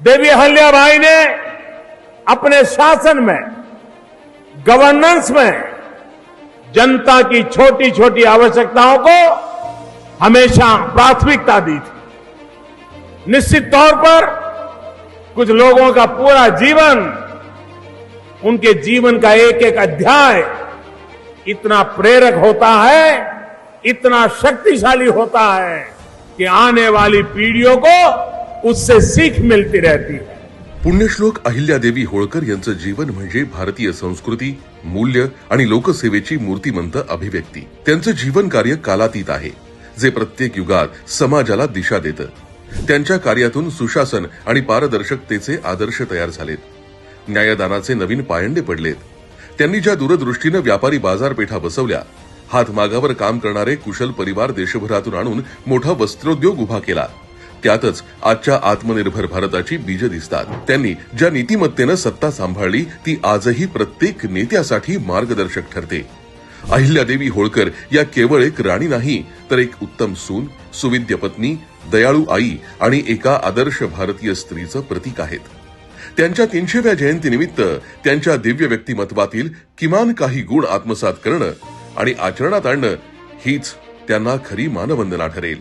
देवी अहिल्याबाई ने अपने शासन में, गवर्नेंस में जनता की छोटी छोटी आवश्यकताओं को हमेशा प्राथमिकता दी थी। निश्चित तौर पर कुछ लोगों का पूरा जीवन, उनके जीवन का एक एक अध्याय इतना प्रेरक होता है, इतना शक्तिशाली होता है कि आने वाली पीढ़ियों को उससे सीख मिलती रहती है। पुण्यश्लोक अहिल्यादेवी होळकर यांचं जीवन म्हणजे भारतीय संस्कृती, मूल्य आणि लोकसेवेची मूर्तिमंत अभिव्यक्ती। त्यांचं जीवन कार्य कालातीत आहे, जे प्रत्येक युगात समाजाला दिशा देतं। त्यांच्या कार्यातून सुशासन आणि पारदर्शकतेचे आदर्श तयार झालेत। न्यायदानाचे नवीन पायंडे पडलेत। त्यांनी ज्या दूरदृष्टीने व्यापारी बाजारपेठा बसवल्या, हातमागावर काम करणारे कुशल परिवार देशभरातून आणून मोठा वस्त्रोद्योग उभा केला, त्यातच आजच्या आत्मनिर्भर भारताची बीज दिसतात। त्यांनी ज्या नीतिमत्तेने सत्ता सांभाळली, ती आजही प्रत्येक नेत्यासाठी मार्गदर्शक ठरते। अहिल्यादेवी होळकर या केवळ एक राणी नाही, तर एक उत्तम सून, सुविद्य पत्नी, दयाळू आई आणि एका आदर्श भारतीय स्त्रीचं प्रतीक आहेत। त्यांच्या 300व्या जयंतीनिमित्त त्यांच्या दिव्य व्यक्तिमत्वातील किमान काही गुण आत्मसात करणं आणि आचरणात आणणं हीच त्यांना खरी मानवंदना ठरेल।